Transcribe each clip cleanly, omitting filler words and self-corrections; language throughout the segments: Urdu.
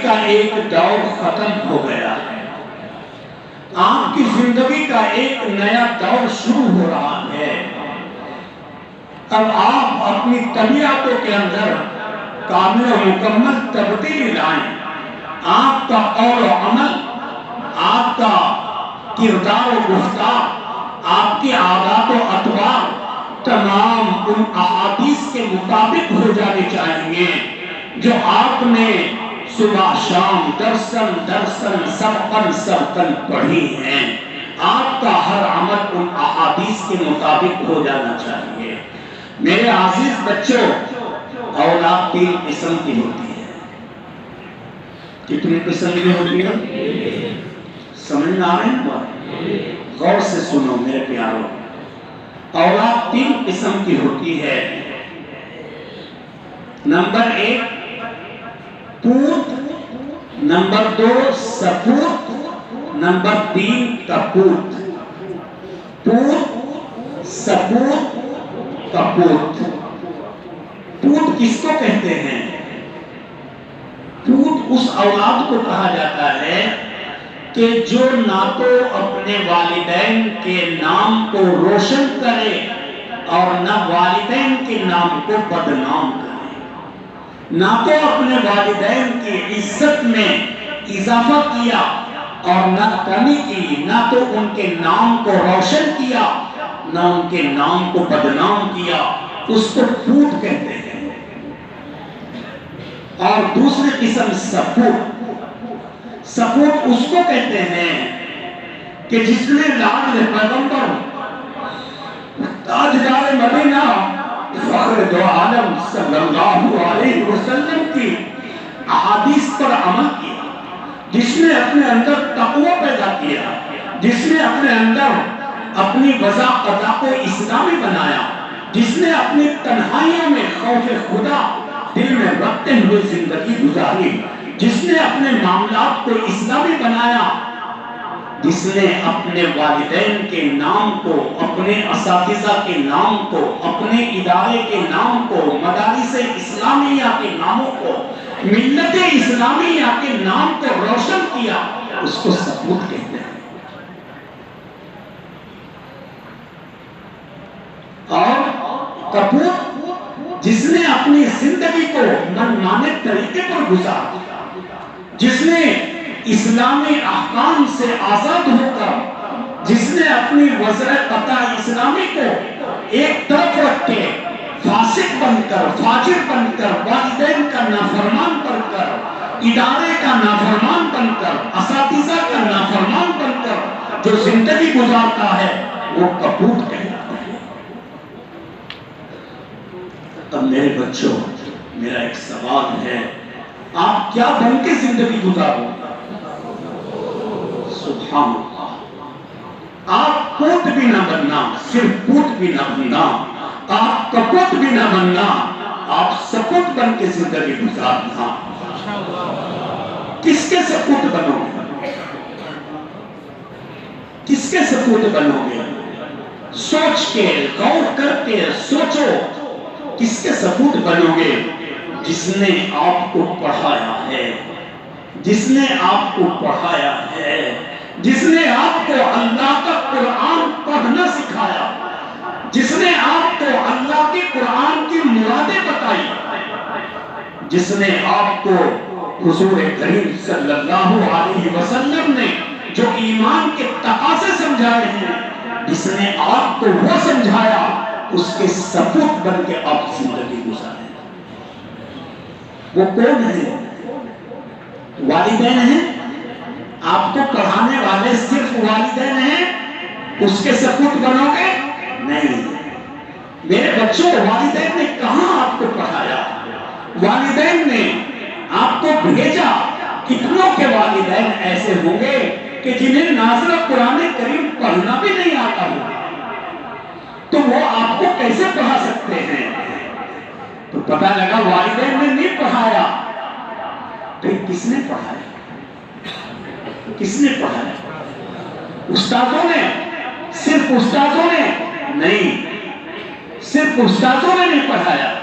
کا ایک دور ختم ہو گیا ہے، آپ کی زندگی کا ایک نیا دور شروع ہو رہا ہے۔ اب آپ اپنی طبیعتوں کے اندر کامل و مکمل تبدیلی لائیں۔ آپ کا قول و عمل، آپ کا کردار و گفتار، آپ کی عادات و اطوار تمام ان احادیث کے مطابق ہو جانے چاہیے جو آپ نے صبح شام درسن سبقن پڑھی ہیں۔ آپ کا ہر عمل ان احادیث کے مطابق ہو جانا چاہیے۔ میرے عزیز بچوں، اولاد 3 قسم کی ہوتی ہے۔ کتنی قسم کی ہوتی ہے؟ سمجھ میں آ رہے ہیں؟ غور سے سنو میرے پیاروں، اولاد 3 قسم کی ہوتی ہے۔ نمبر 1 پوت، نمبر 2 سپوت، نمبر 3 کپوت۔ پوت، سپوت، کپوت۔ پوت کس کو کہتے ہیں؟ پوت اس اولاد کو کہا جاتا ہے کہ جو نہ تو اپنے والدین کے نام کو روشن کرے اور نہ والدین کے نام کو بدنام کرے، نہ تو اپنے والدین کی عزت میں اضافہ کیا اور نہ کمی کی، نہ تو ان کے نام کو روشن کیا نہ ان کے نام کو بدنام کیا، اس کو پوت کہتے ہیں۔ اور دوسری قسم سپوت۔ سپوت اس کو کہتے ہیں کہ جس نے لاڈلے پیغمبر تاجدار مدینہ فخر دو عالم صلی اللہ علیہ وسلم کی احادیث پر عمل کیا، جس نے اپنے اندر تقوی پیدا کیا، جس نے اپنے اندر اپنی وضع قضا کو اسلامی بنایا، جس نے اپنی تنہائیوں میں خوف خدا دل میں رکھتے ہوئے زندگی گزاری، جس نے اپنے معاملات کو اسلامی بنایا، جس نے اپنے والدین کے نام کو، اپنے اساتذہ کے نام کو، اپنے ادارے کے نام کو، مدارس اسلامیہ کے ناموں کو، ملت اسلامیہ کے نام کو روشن کیا، اس کو سپوت کہتے ہیں۔ اور کپوت جس نے اپنی زندگی کو منمانے طریقے پر گزارا، جس نے اسلامی احکام سے آزاد ہو کر، جس نے اپنی وضع قطع اسلامی کو ایک طرف رکھ کے فاسق بن کر، فاجر بن کر، والدین کا نافرمان بن کر، ادارے کا نافرمان بن کر، اساتذہ کا نافرمان بن کر جو زندگی گزارتا ہے وہ کپوت کہلاتا ہے۔ اب میرے بچوں، میرا ایک سوال ہے، آپ کیا بن کے زندگی گزارو؟ سبحان اللہ۔ آپ پوت بھی نہ بننا، صرف پوت بھی نہ بننا، آپ کپوت بھی نہ بننا، آپ سپوت بن کے زندگی گزارنا۔ کس کے سپوت بنو گے؟ کس کے سپوت بنو گے؟ سوچ کے، غور کر کے سوچو، کس کے سپوت بنو گے؟ جس نے آپ کو پڑھایا ہے، جس نے آپ کو پڑھایا ہے، جس نے آپ کو اللہ کا قرآن پڑھنا سکھایا، جس نے آپ کو اللہ کے قرآن کی مرادیں بتائی، جس نے آپ کو حضور کریم صلی اللہ علیہ وسلم نے جو ایمان کے تقاضے سمجھائے ہیں، جس نے آپ کو وہ سمجھایا، اس کے سپوت بن کے آپ زندگی گزاریں۔ وہ کون ہے؟ والدین ہیں؟ آپ کو پڑھانے والے صرف والدین ہیں؟ اس کے سپوت بنو گے؟ نہیں۔ میرے بچوں، والدین نے کہاں آپ کو پڑھایا؟ والدین نے آپ کو بھیجا۔ کتنوں کے والدین ایسے ہوں گے کہ جنہیں نازل قرآن کریم پڑھنا بھی نہیں آتا ہوگا، تو وہ آپ کو کیسے پڑھا سکتے ہیں؟ تو پتہ لگا والدین نے نہیں پڑھایا، تو کس نے پڑھایا؟ کس نے پڑھایا؟ استادوں نے؟ صرف استادوں نے نہیں، صرف استادوں نے نہیں پڑھایا۔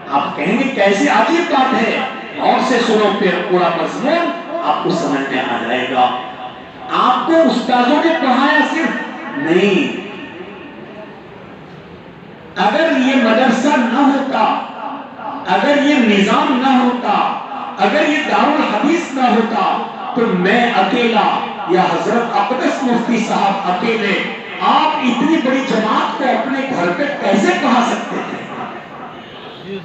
آپ کہیں گے کیسے عجیب بات ہے، اور سے سنو پھر پورا مضمون آپ کو سمجھ میں آ جائے گا. آپ کو استاذوں نے پڑھایا صرف نہیں. اگر یہ مدرسہ نہ ہوتا، اگر یہ نظام نہ ہوتا، اگر یہ دارالحدیث نہ ہوتا تو میں اکیلا یا حضرت اقدس مفتی صاحب اکیلے آپ اتنی بڑی جماعت کو اپنے گھر پہ کیسے پڑھا سکتے تھے؟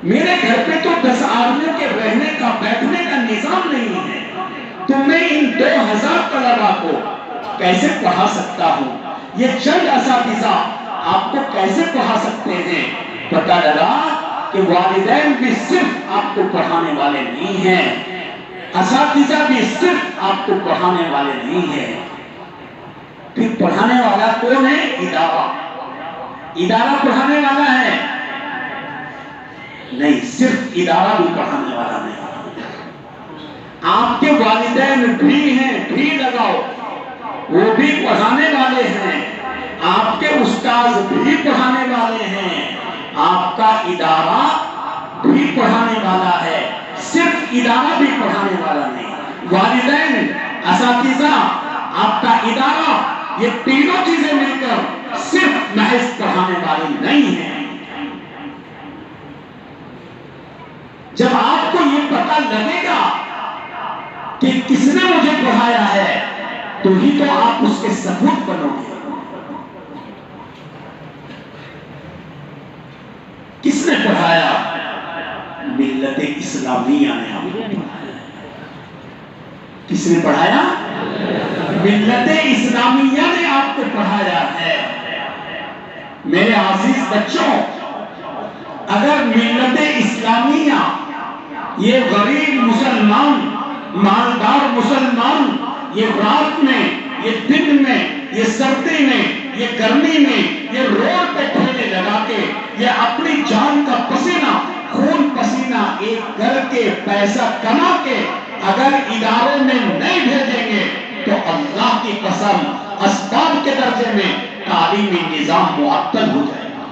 میرے گھر پہ تو 10 آدمیوں کے رہنے کا بیٹھنے کا نظام نہیں ہے، تو میں ان 2000 طلباء کو کیسے پڑھا سکتا ہوں؟ یہ چند اساتذہ آپ کو کیسے پڑھا سکتے ہیں؟ پتہ لگا کہ والدین بھی صرف آپ کو پڑھانے والے نہیں ہیں، اساتذہ بھی صرف آپ کو پڑھانے والے نہیں ہیں. پھر پڑھانے والا کون ہے؟ ادارہ. ادارہ پڑھانے والا ہے نہیں، صرف ادارہ بھی پڑھانے والا نہیں. آپ کے والدین بھی ہیں، بھی لگاؤ، وہ بھی پڑھانے والے ہیں. آپ کے استاذ بھی پڑھانے والے ہیں. آپ کا ادارہ بھی پڑھانے والا ہے، صرف ادارہ بھی پڑھانے والا نہیں. والدین، اساتذہ، آپ کا ادارہ، یہ تینوں چیزیں مل کر صرف محض پڑھانے والی نہیں ہیں. جب آپ کو یہ پتہ لگے گا کہ کس نے مجھے پڑھایا ہے تو ہی تو آپ اس کے ثبوت بنو گے. کس نے پڑھایا؟ ملت اسلامیہ نے آپ کو پڑھایا. کس نے پڑھایا؟ ملت اسلامیہ نے آپ کو پڑھایا ہے. میرے عزیز بچوں، اگر ملت اسلامیہ، یہ غریب مسلمان، مالدار مسلمان، یہ رات میں، یہ دن میں، یہ سردی میں، یہ گرمی میں، یہ روڈ پہ ٹھیلے لگا کے، یہ اپنی جان کا پسینہ، خون پسینہ ایک کر کے پیسہ کما کے اگر اداروں میں نہیں بھیجیں گے تو اللہ کی قسم اسباب کے درجے میں تعلیمی نظام معطل ہو جائے گا.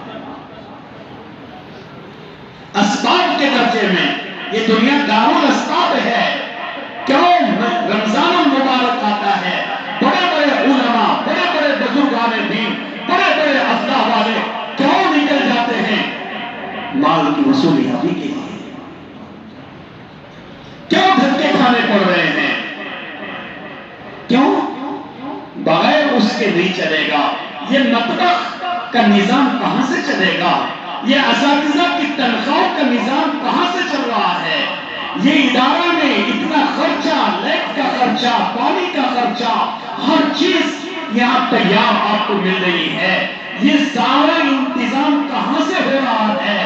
اسباب کے درجے میں یہ دنیا دارالاسباب ہے. کیوں رمضان المبارک آتا ہے، بڑے بڑے علماء، بڑے بڑے بزرگان دین، بڑے بڑے اللہ والے کیوں نکل جاتے ہیں؟ مال کی وصولیابی کے لیے. کیوں دھکے کھانے پڑ رہے ہیں؟ کیوں؟ بغیر اس کے نہیں چلے گا. یہ مطبخ کا نظام کہاں سے چلے گا؟ یہ اساتذہ کی تنخواہ کا نظام کہاں سے چل رہا ہے؟ یہ ادارہ میں اتنا خرچہ، لائٹ کا خرچہ، پانی کا خرچہ، ہر چیز یہاں تیار آپ کو مل رہی ہے. یہ سارا انتظام کہاں سے ہو رہا ہے؟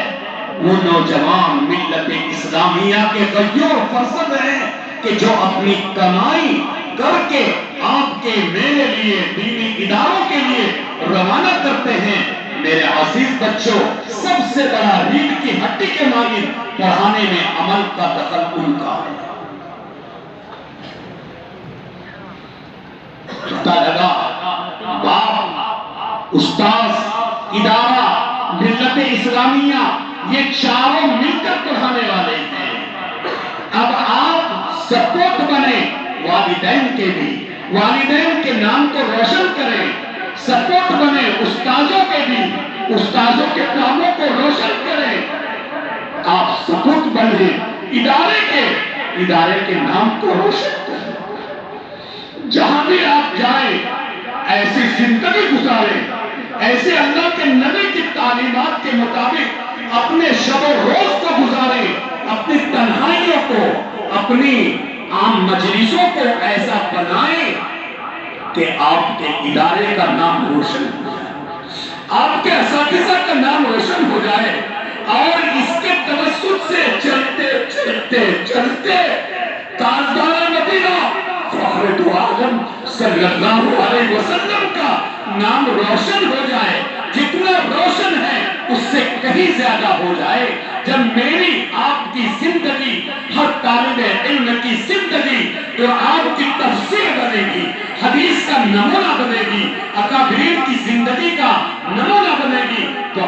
وہ نوجوان ملت اسلامیہ کے غیور فرزند ہیں کہ جو اپنی کمائی کر کے آپ کے میرے لیے، دینی اداروں کے لیے روانہ کرتے ہیں. میرے عزیز بچوں، سب سے بڑا ریڑھ کی ہڈی کے مانند پڑھانے میں عمل کا دخل ان کا ہے. پتہ لگا باپ، استاذ، ادارہ، ملت اسلامیہ، یہ چاروں مل کر پڑھانے والے ہیں. اب آپ سپورٹ بنے والدین کے بھی، والدین کے نام کو روشن کریں. سپورٹ بنے استاذوں کے بھی، استاذوں کے کاموں کو روشن کریں. آپ سپورٹ بنے ادارے کے نام کو روشن کریں. جہاں بھی آپ جائیں ایسی زندگی گزاریں، ایسے اللہ کے نبی کی تعلیمات کے مطابق اپنے شب و روز کو گزاریں. اپنی تنہائیوں کو، اپنی عام مجلسوں کو ایسا بنائیں کہ آپ کے ادارے کا نام روشن ہو جائے، آپ کے اساتذہ کا نام روشن ہو جائے، اور اس کے توسط سے چلتے چلتے چلتے تاجدار مدینہ فخر دو عالم صلی اللہ علیہ وسلم کا نام روشن ہو جائے. جتنا روشن ہے اس سے کہیں زیادہ ہو جائے. جب میری آپ کی زندگی، ہر طالب علم کی زندگی جو آپ کی تفسیر بنے گی، حدیث کا نمونہ بنے گی، اکابرین کی زندگی کا نمونہ بنے گی، تو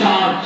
4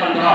15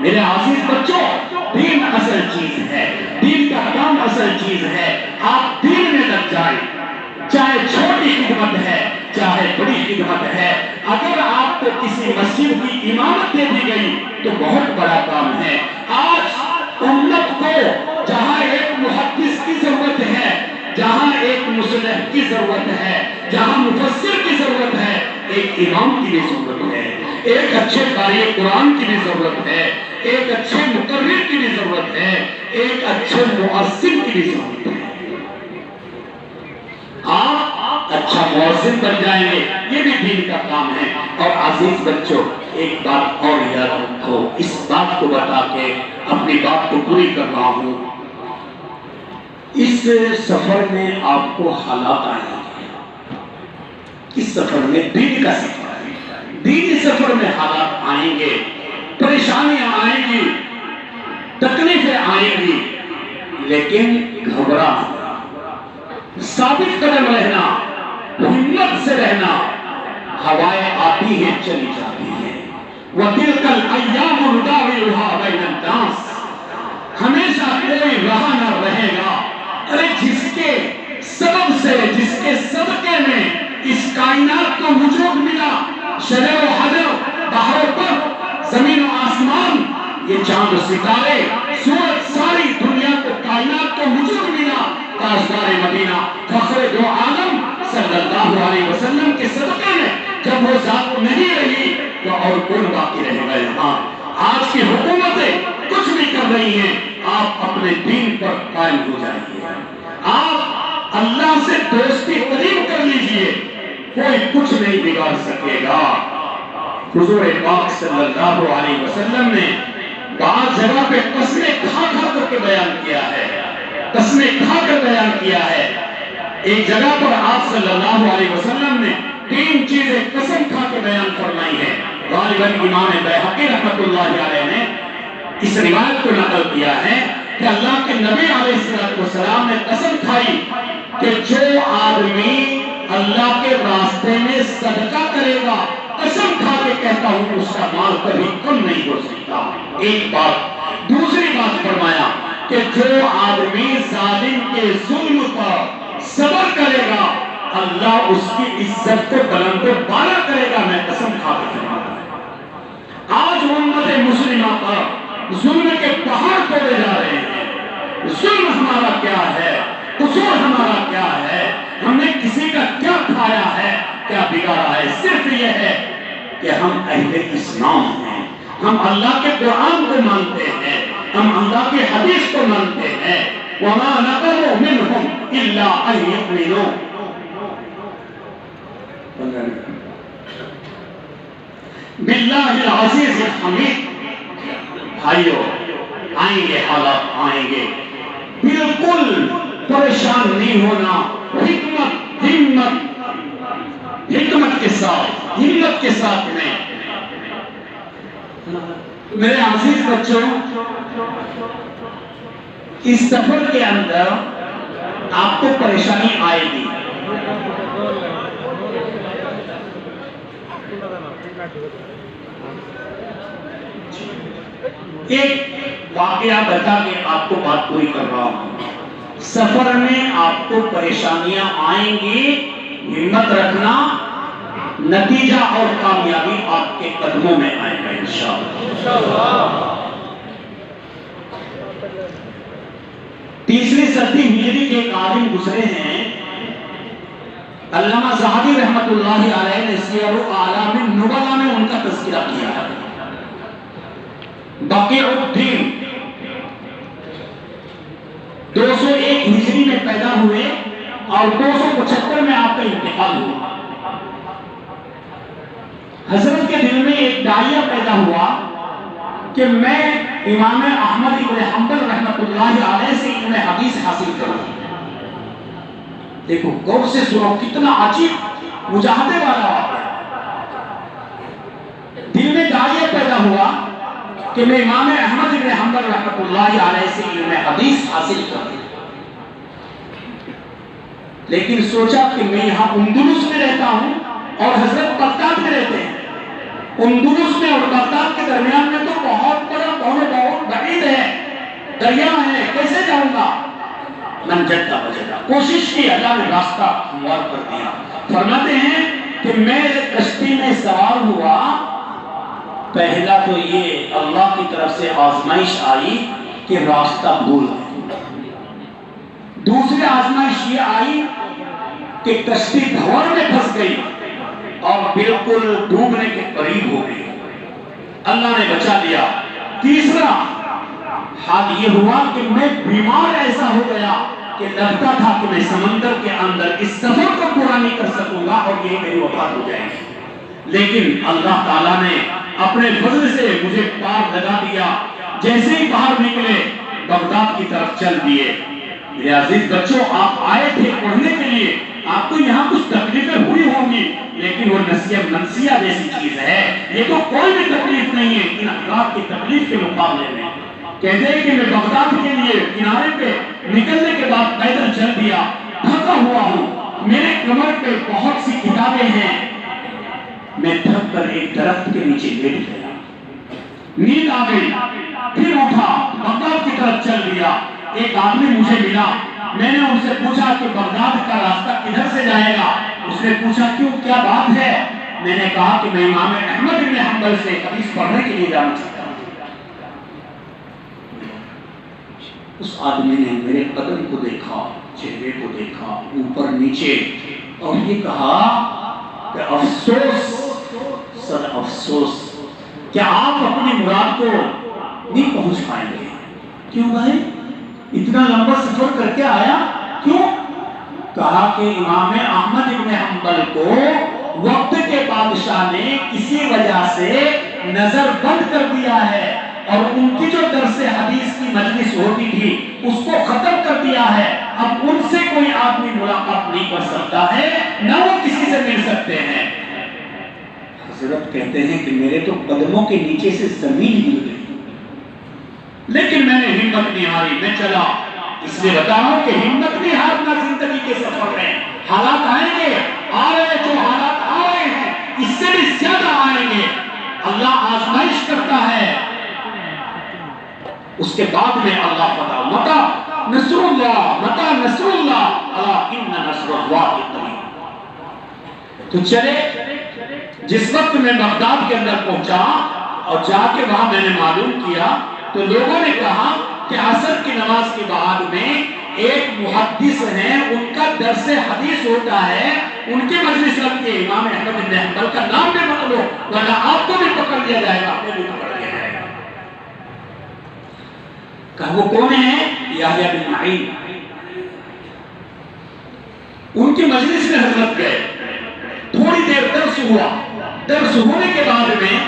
میرے عزیز بچوں، دین اصل چیز ہے، دین کا کام اصل چیز ہے۔ آپ دین میں لگ جائیں، چاہے چھوٹی خدمت ہے چاہے بڑی خدمت ہے۔ اگر آپ کو کسی مسجد کی امامت دے دی گئی تو بہت بڑا کام ہے۔ آج امت کو جہاں ایک محدث کی ضرورت ہے، جہاں ایک مصلح کی ضرورت ہے، جہاں مفسر کی ضرورت ہے، ایک امام کی بھی ضرورت ہے، ایک اچھے قاری قرآن کی بھی ضرورت ہے، ایک اچھے مقرر کی بھی ضرورت ہے، ایک اچھے مؤذن کی بھی ضرورت ہے۔ آپ اچھا مؤذن بن جائیں گے، یہ بھی دین کا کام ہے۔ اور عزیز بچوں، ایک بات اور یاد رکھو، اس بات کو بتا کے اپنی بات کو پوری کر رہا ہوں۔ اس سفر میں آپ کو حالات آئیں گے، اس سفر میں دین کا سفر ہے، دینی سفر میں حالات آئیں گے، پریشانیاں آئیں گی، تکلیفیں آئیں گی، لیکن گھبرانا، ثابت قدم رہنا، ہمت سے رہنا۔ ہوائیں آتی ہیں چلی جاتی ہیں، وَتِلْكَ الْأَيَّامُ نُدَاوِلُهَا بَيْنَ النَّاسِ، ہمیشہ کوئی رہا نہ رہے گا۔ ارے جس کے سبب سے، جس کے صدقے میں اس کائنات کو وجود ملا، شجر و حجر، بحر و بر، زمین و آسمان، یہ چاند و ستارے، سورج، ساری دنیا کو، کائنات کو وجود ملا، تاجدار مدینہ فخر دو عالم صلی اللہ علیہ وسلم کے صدقے میں جب وہ ذات نہیں رہی تو اور کون باقی رہ گئے؟ ہاں، آج کی حکومتیں کچھ بھی کر رہی ہیں، آپ اپنے دین پر قائم ہو جائیے، آپ اللہ سے دوستی قریب کر لیجئے، کوئی کچھ نہیں بگاڑ سکے گا۔ حضور پاک صلی اللہ علیہ وسلم نے بعض جگہ پہ قسمیں کھا کھا کر کے بیان کیا ہے، قسمیں کھا کر بیان کیا ہے۔ ایک جگہ پر آپ صلی اللہ علیہ وسلم نے 3 چیزیں قسم کھا کے بیان فرمائی ہیں۔ غالباً امام بیہقی رحمۃ اللہ علیہ نے اس روایت کو نقل کیا ہے کہ اللہ کے نبی علیہ السلام نے قسم کھائی کہ جو آدمی اللہ کے راستے میں صدقہ کرے گا، قسم کھا کے کہتا ہوں اس کا مال کبھی کم نہیں ہو سکتا۔ ایک بات۔ دوسری بات فرمایا کہ جو آدمی ظالم کے ظلم پر صبر کرے گا، اللہ اس کی عزت کو بلند و بالا کرے گا۔ میں قسم کھا کے فرماتا ہوں، آج امت مسلمہ پر ظلم کے پہاڑ توڑے جا رہے ہیں۔ ظلم ہمارا کیا ہے؟ قصور ہمارا کیا ہے؟ ہم نے کسی کا کیا کھایا ہے، کیا بگاڑا ہے؟ صرف یہ ہے کہ ہم اہل اسلام ہیں، ہم اللہ کے قرآن کو مانتے ہیں، ہم اللہ کی حدیث کو مانتے ہیں۔ وَمَا نَقَمُوا مِنْهُمْ إِلَّا أَن يُؤْمِنُوا بِاللَّهِ الْعَزِيزِ الْحَمِيدِ۔ بھائیو، آئیں گے، حالات آئیں گے، بالکل پریشان نہیں ہونا، حکمت کے ساتھ، ہمت کے ساتھ میں۔ میرے عزیز بچوں، اس سفر کے اندر آپ کو پریشانی آئے گی، ایک واقعہ بتا کے آپ کو بات پوری کر رہا ہوں۔ سفر میں آپ کو پریشانیاں آئیں گی، ہمت رکھنا، نتیجہ اور کامیابی آپ کے قدموں میں آئے گا انشاءاللہ۔ تیسری صدی ہجری کے ایک عالم گزرے ہیں، علامہ ذہبی رحمۃ اللہ علیہ نے سیر اعلام النبلاء میں ان کا تذکرہ کیا ہے۔ بقیع الدین 201 ہجری میں پیدا ہوئے اور 275 میں آپ کا انتقال ہوا۔ حضرت کے دل میں ایک داعیہ پیدا ہوا کہ میں امام احمد بن حنبل رحمۃ اللہ علیہ سے علم حدیث حاصل کروں۔ دیکھو غور سے سنو، کتنا عجیب مجاہدے والا واقعہ۔ دل میں داعیہ پیدا ہوا کہ میں امام احمد بن حنبل رحمۃ اللہ علیہ سے علم حدیث حاصل کروں، لیکن سوچا کہ میں یہاں اندلس میں رہتا ہوں اور حضرت بغداد میں رہتے ہیں، اندلس میں اور بغداد کے درمیان میں تو بہت بڑا بہت بعید ہے، دریا ہے، کیسے جاؤں گا؟ من جدہ وجدہ، کوشش کی، اللہ نے راستہ ہموار کر دیا۔ فرماتے ہیں کہ میں کشتی میں سوار ہوا، پہلا تو یہ اللہ کی طرف سے آزمائش آئی کہ راستہ بھول گئے، دوسری آزمائش یہ آئی کہ کشتی بھور میں پھنس گئی اور بالکل ڈوبنے کے قریب ہو گئی، اللہ نے بچا دیا۔ تیسرا حال یہ ہوا کہ میں بیمار ایسا ہو گیا کہ لگتا تھا کہ میں سمندر کے اندر اس سفر کو پورا نہیں کر سکوں گا اور یہ میری وفات ہو جائے گی، لیکن اللہ تعالیٰ نے اپنے فضل سے مجھے پار لگا دیا۔ جیسے ہی باہر نکلے بغداد کی طرف چل دیے۔ میرے عزیز بچوں، آپ آئے تھے پڑھنے کے لیے، آپ کو یہاں کچھ تکلیفیں ہوئی ہوں گی، لیکن وہ نصیحت منسیہ جیسی چیز ہے، یہ تو کوئی بھی تکلیف نہیں ہے ان افراد کی تکلیف کے مقابلے میں۔ کہتے ہیں کہ میں بغداد کے لیے کنارے پہ نکلنے کے بعد پیدل چل دیا، تھکا ہوا ہوں، میرے کمر پہ بہت سی کتابیں ہیں، میں تھک کر ایک درخت کے نیچے لیٹ گیا، نیند آ گئی، پھر اٹھا بغداد کی طرف چل دیا۔ ایک آدمی مجھے ملا، میں نے ان سے پوچھا کہ بغداد کا راستہ کدھر سے جائے گا؟ اس نے پوچھا کیوں، کیا بات ہے؟ میں نے کہا کہ میں امام احمد بن حنبل سے حدیث پڑھنے کے لیے جانا چاہتا ہوں۔ اس آدمی نے میرے قدم کو دیکھا، چہرے کو دیکھا، اوپر نیچے، اور یہ کہا کہ افسوس، سر افسوس، کیا آپ اپنی مراد کو نہیں پہنچ پائیں گے؟ کیوں بھائی؟ اتنا لمبا سفر کر کے آیا، کیوں؟ کہا کہ امام احمد بن حنبل کو وقت کے بادشاہ نے کسی وجہ سے نظر بند کر دیا ہے، اور ان کی جو درس حدیث کی مجلس ہوتی تھی اس کو ختم کر دیا ہے۔ اب ان سے کوئی آدمی ملاقات نہیں کر سکتا ہے، نہ وہ کسی سے مل سکتے ہیں۔ حضرت کہتے ہیں کہ میرے تو قدموں کے نیچے سے زمین گر گئی، لیکن میں نے ہمت نہیں ہاری، میں چلا۔ اس لیے بتا رہا ہوں کہ ہمت نہیں ہارنا زندگی کے سفر میں۔ حالات آئیں گے، آ رہے جو حالات آ رہے ہیں اس سے بھی زیادہ آئیں گے، اللہ آزمائش کرتا ہے، اس کے بعد میں اللہ فتح۔ متا نصر اللہ، متا نصر اللہ، اللہ ان نصر اللہ قریب۔ تو چلے، جس وقت میں بغداد کے اندر پہنچا اور جا کے وہاں میں نے معلوم کیا تو لوگوں نے کہا کہ عصر کی نماز کے بعد میں ایک محدث ہیں، ان کا درس حدیث ہوتا ہے، ان کے مجلس رکھتے ہیں، امام احمد بن حنبل کا نام بھی مت لو ورنہ آپ کو بھی پکڑ لیا جائے گا، آپ کو بھی پکڑ لیا جائے گا۔ کہا وہ کون ہے؟ یحییٰ بن معین۔ ان کی مجلس میں حضرت گئے، تھوڑی دیر درس ہوا، درس ہونے کے بعد میں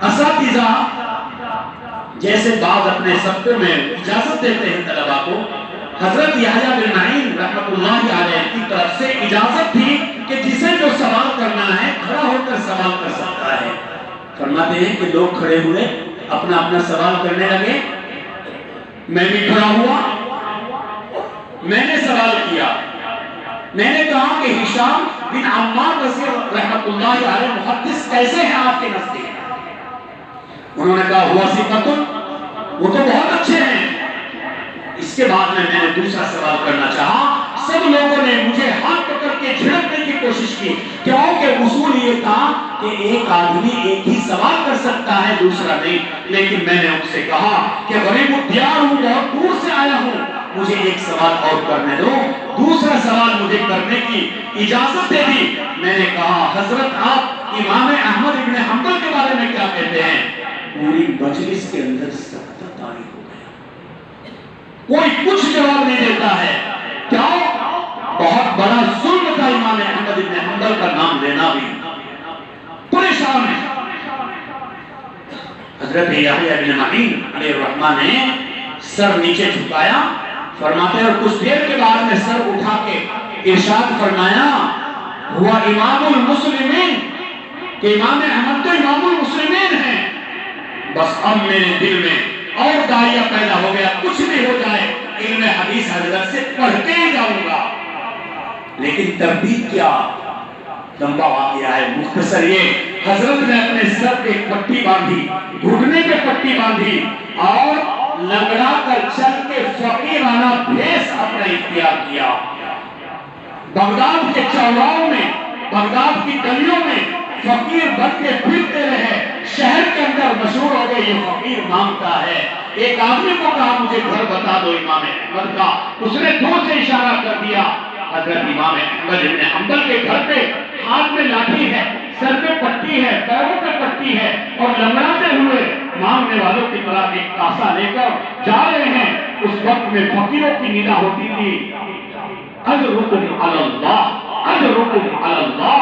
اساتذہ جیسے بعض اپنے سبقوں میں اجازت دیتے ہیں طلباء کو، حضرت یحییٰ بن معین رحمۃ اللہ علیہ کی طرف سے اجازت تھی کہ جسے جو سوال کرنا ہے کھڑا ہو کر سوال کر سکتا ہے۔ فرماتے ہیں کہ لوگ کھڑے ہوئے، اپنا اپنا سوال کرنے لگے، میں بھی کھڑا ہوا، میں نے سوال کیا، میں نے کہا کہ ہشام بن عمار رضی رحمۃ اللہ علیہ محدث کیسے ہیں آپ کے نزدیک؟ انہوں نے کہا ہوا ثقۃ، وہ تو بہت اچھے ہیں۔ اس کے بعد میں نے دوسرا سوال کرنا چاہا، سب لوگوں نے مجھے ہاتھ پکڑ کے جھڑکنے کی کوشش کی، کیونکہ اصول یہ تھا کہ ایک آدمی ایک ہی سوال کر سکتا ہے، دوسرا نہیں۔ لیکن میں نے ان سے کہا کہ غریب الدیار ہوں، بہت دور سے آیا ہوں، مجھے ایک سوال اور کرنے دو۔ دوسرا سوال مجھے کرنے کی اجازت دے دی۔ میں نے کہا حضرت آپ امام احمد بن حنبل کے بارے میں کیا کہتے ہیں؟ پوری مجلس کے اندر سکتہ طاری ہو گیا، کوئی کچھ جواب نہیں دیتا ہے۔ کیوں؟ بہت بڑا ظلم تھا امام احمد بن حنبل کا نام لینا بھی، پریشان ہے۔ حضرت یحییٰ بن معین علیہ الرحمہ نے سر نیچے جھکایا، فرماتے ہیں اور کچھ دیر کے بعد میں سر اٹھا کے ارشاد فرمایا، ہوا امام المسلمین، کہ امام احمد تو امام المسلمین ہیں۔ بس اب میرے دل میں اور داعیہ پیدا ہو گیا، کچھ بھی ہو جائے علم حدیث حضرت سے پڑھتے ہی جاؤں گا۔ لیکن تربیت کیا لمبا واقعہ ہے، مختصر یہ حضرت نے اپنے سر پہ پٹی باندھی، گھٹنے پہ پٹی باندھی اور لنگڑا کر چل کے فقیرانہ بھیس اپنا اختیار کیا۔ بغداد کے چوراہوں میں، بغداد کی گلیوں میں فقیر بن کے پھرتے رہے، شہر کے اندر مشہور ہو گئے یہ فقیر مانگتا ہے۔ ایک آدمی کو کہا مجھے گھر بتا دو امام احمد کا، اس نے دور سے اشارہ کر دیا۔ حضرت امام احمد ابن حنبل کے گھر پہ ہاتھ میں لاٹھی ہے، سر پہ پٹی ہے، پیروں پہ پٹی ہے اور لنگڑاتے ہوئے مانگنے والوں کی طرح ایک کاسا لے کر جا رہے ہیں۔ اس وقت میں فقیروں کی ندا ہوتی تھی، اجرکم علی اللہ، اجرکم علی اللہ،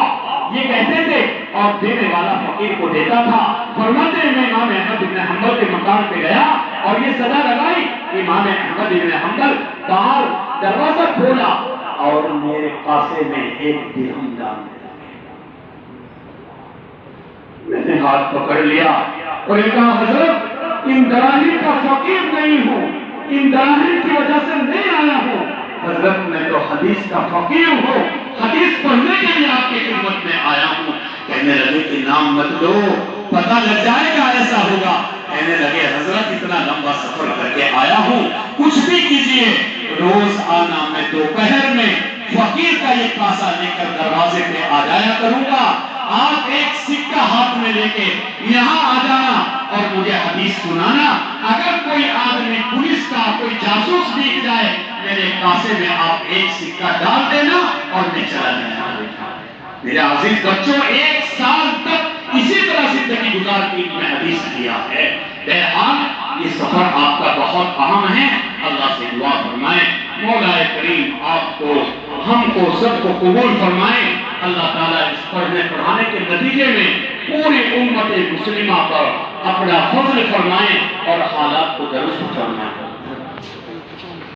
یہ کہتے تھے اور دینے والا فقیر کو دیتا تھا۔ فرماتے ہیں میں امام احمد بن حنبل کے مکان پہ گیا اور یہ سزا لگائی۔ امام احمد بن حنبل باہر دروازہ کھولا اور میرے کاسے میں ایک درہم ڈال دیا۔ میں نے ہاتھ پکڑ لیا اور کہا حضرت ان دراہیم کا فقیر نہیں ہوں، ان دراہیم کی وجہ سے نہیں آیا ہوں، حضرت میں تو حدیث کا فقیر ہوں، حدیث پڑھنے کے لیے آپ کی خدمت میں آیا ہوں۔ کہنے لگے کہ نام مت لو، پتہ لگ جائے گا ایسا ہوگا۔ کہنے لگے حضرت اتنا لمبا سفر کر کے آیا ہوں، کچھ بھی کیجئے، روز آنا میں دوپہر میں فقیر کا یہ کاسا لے کر دروازے پہ آ جایا کروں گا، آپ ایک سکہ ہاتھ میں لے کے یہاں آ جانا اور مجھے حدیث سنانا۔ اگر کوئی آدمی پولیس کا کوئی جاسوس دکھ جائے میرے کاسے میں آپ ایک سکہ ڈال دینا اور میں چلا جانا۔ میرے عزیز بچوں، 1 سال تک اسی طرح زندگی گزار کی میں حدیث کیا ہے۔ بہرحال یہ سفر آپ کا بہت اہم ہے، اللہ سے دعا فرمائیں مولا کریم آپ کو، ہم کو، سب کو قبول فرمائیں۔ اللہ تعالیٰ اس پڑھنے پڑھانے کے نتیجے میں پوری امت مسلمہ پر اپنا فضل فرمائیں اور حالات کو درست فرمائیں۔